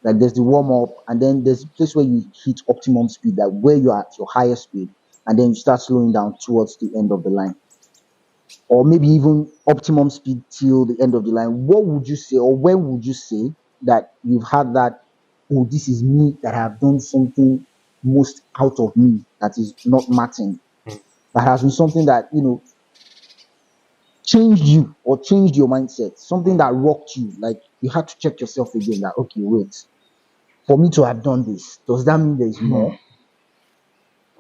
like there's the warm up, and then there's a place where you hit optimum speed, like where you are at your highest speed, and then you start slowing down towards the end of the line, or maybe even optimum speed till the end of the line. What would you say, or when would you say that you've had that, oh, this is me, that I have done something most out of me, that is not matching, that has been something that, changed you or changed your mindset, something mm, that rocked you, like you had to check yourself again, that, okay, wait, for me to have done this, does that mean there's mm. more?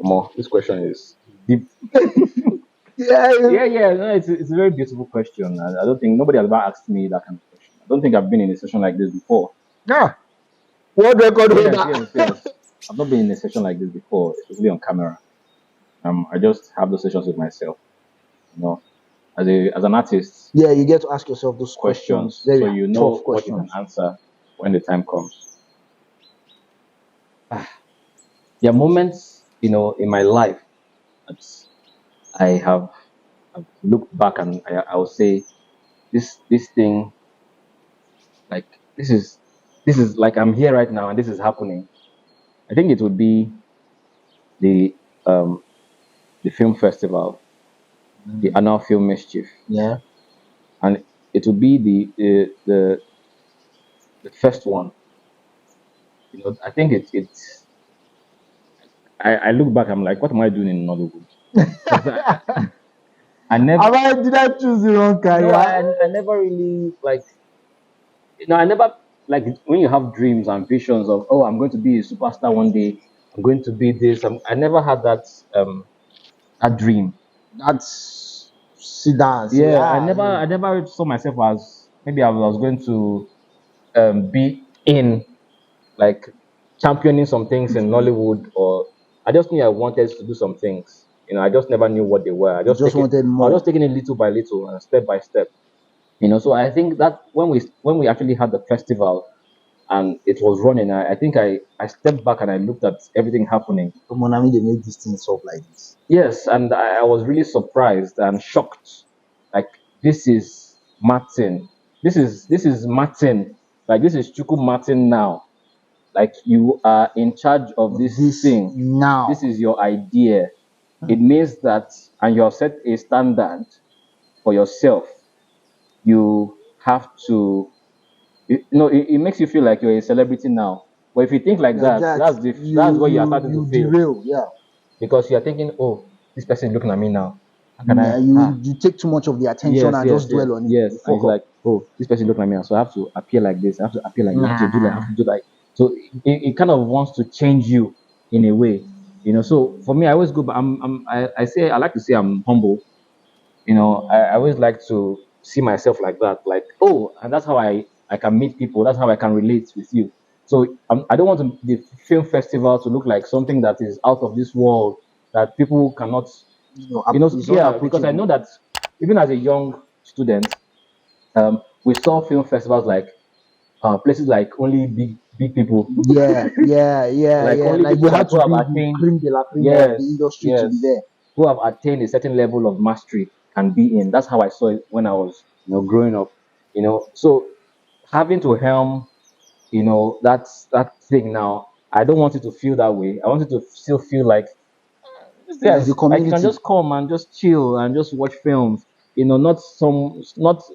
More. This question is deep. Yeah, Yeah, yeah. No, it's a very beautiful question. I don't think nobody has ever asked me that kind of question. I don't think I've been in a session like this before. yeah. World record Yes, holder. yes, yes. I've not been in a session like this before, especially on camera. I just have those sessions with myself. You know, as an artist, Yeah, you get to ask yourself those questions, questions, so very you tough know what you can questions. answer when the time comes. There are moments, in my life that I have I've looked back and I will say this thing, like this is like I'm here right now and this is happening. I think it would be the um the film festival, the annual film mischief, Yeah, and it would be the first one. I think I look back, I'm like, what am I doing in Nollywood? Because I never did I choose the wrong no career? I never really like I never, like, when you have dreams and visions of, oh, I'm going to be a superstar one day, I'm going to be this. I never had that dream. That's, sit down and say, Yeah, ah, I never saw myself as maybe I was going to be in, like, championing some things in Nollywood, or I just knew I wanted to do some things. I just never knew what they were. you just wanted I was more. just taking it little by little and step by step. So I think that when we actually had the festival and it was running, I think I stepped back and I looked at everything happening. Come on, I mean, they make these things up like this. Yes, and I was really surprised and shocked. Like, this is Martin. This is Martin. Like, this is Chuku Martin now. Like, you are in charge of Of this this thing. now. This is your idea. It Hmm. means that, and you have set a standard for yourself. You have to, it makes you feel like you're a celebrity now. But if you think like Like that, that, that's where you are starting to you fail, derail. Yeah, because you are thinking, oh, this person is looking at me now. How can I? you take too much of the attention Yes, and yes, just yes, dwell on it. yes. You And fuck it's up. like, oh, this person is looking at me now, so I have to appear like this. I have to appear like this. I have to do that. I have Nah, to do that. So it kind of wants to change you in a way. So for me, I always go. But I say I like to say I'm humble. I always like to see myself like that, like, oh, and that's how I can meet people, that's how I can relate with you. So I don't want the film festival to look like something that is out of this world, that people cannot, it's yeah, because I know unapproachable. that even as a young student, we saw film festivals like places like only big people, Yeah, yeah, yeah, like yeah. only Like people you that had to who have be the attained, cream de la cream of the yes, industry to be yes, there. who have attained a certain level of mastery can be in. That's how I saw it when I was, growing up. So having to helm, that's that thing now. I don't want it to feel that way. I want it to still feel like, Like a yes, like you can community. just come and just chill and just watch films. Not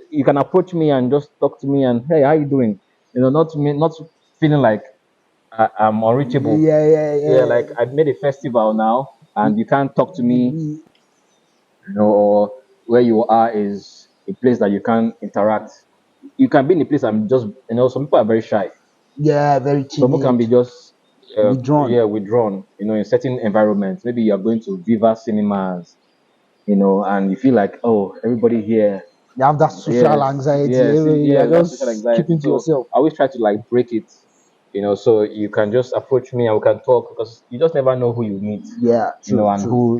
you can approach me and just talk to me and, hey, how you doing? Not me, not feeling like I'm unreachable. Yeah, yeah, Yeah, yeah. like I've made a festival now and you can't talk to me, or where you are is a place that you can interact. You can be in a place I'm just, some people are very shy. Yeah, very Some people can timid, be just, withdrawn. yeah, withdrawn, in certain environments. Maybe you're going to Viva cinemas, and you feel like, oh, everybody here, You have that social yes, anxiety. yes, You are yes, that's social just anxiety. keeping to So yourself. I always try to like break it, so you can just approach me and we can talk, because you just never know who you meet, Yeah, true, and true.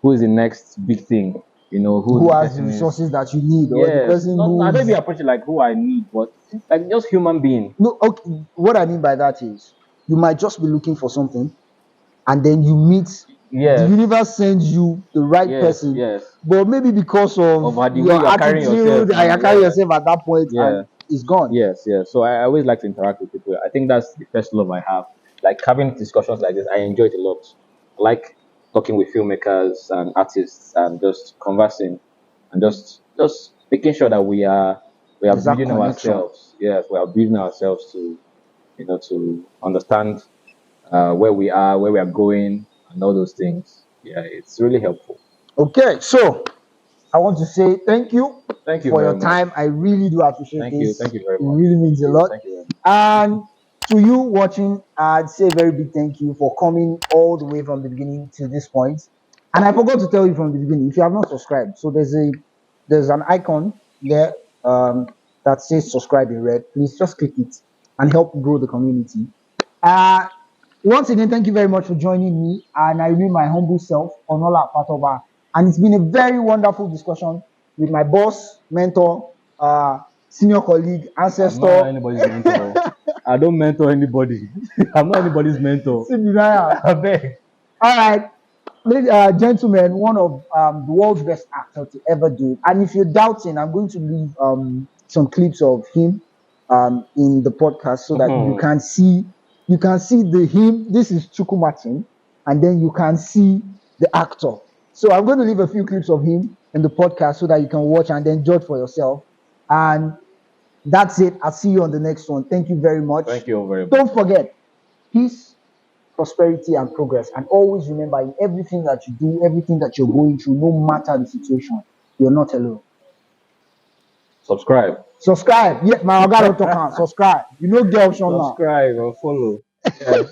who is the next big thing, who Who the has the person is. resources that you need, or the Yes, person not, I don't who's even approach it like who I need, but like just human being. no. Okay, what I mean by that is you might just be looking for something, and then you meet the Yes, universe sends you the right yes, person, yes. but maybe because of Of the way your you are carrying yourself, attitude and you and carry yeah, yourself at that point, yeah. and it's gone. Yes, yes. So I always like to interact with people. I think that's the first love I have. Like having discussions like this, I enjoy it a lot. I like talking with filmmakers and artists and just conversing and just making sure that we are There's that building connection. ourselves. Yes, we are building ourselves to to understand where we are, where we are going, and all those things. Yeah, it's really helpful. Okay, so I want to say thank you Thank you for your very much. time. I really do appreciate Thank you. this. Thank you very It much. really Thank means a you. lot. Thank you very much. And to you watching, I'd say a very big thank you for coming all the way from the beginning to this point. And I forgot to tell you from the beginning, if you have not subscribed, so there's an icon there that says subscribe in red. Please just click it and help grow the community. Uh, Once again, thank you very much for joining me. And I remain my humble self, Onola Patoba. And it's been a very wonderful discussion with my boss, mentor, senior colleague, I'm not ancestor. anybody's mentor. I don't mentor anybody. I'm not anybody's mentor. Siminaya. I beg. All right, gentlemen, one of the world's best actor to ever do it. And if you're doubting, I'm going to leave some clips of him in the podcast so that Mhm. you can see the him. This is Chuku Martin, and then you can see the actor. So I'm going to leave a few clips of him in the podcast so that you can watch and then judge for yourself. And that's it. I'll see you on the next one. Thank you very much. Thank you all very much. Don't forget, peace, prosperity, and progress. And always remember, in everything that you do, everything that you're going through, no matter the situation, you're not alone. Subscribe. Subscribe. Yeah, my Ogaro talk. Subscribe. You know, get option now. Subscribe or follow. Yeah.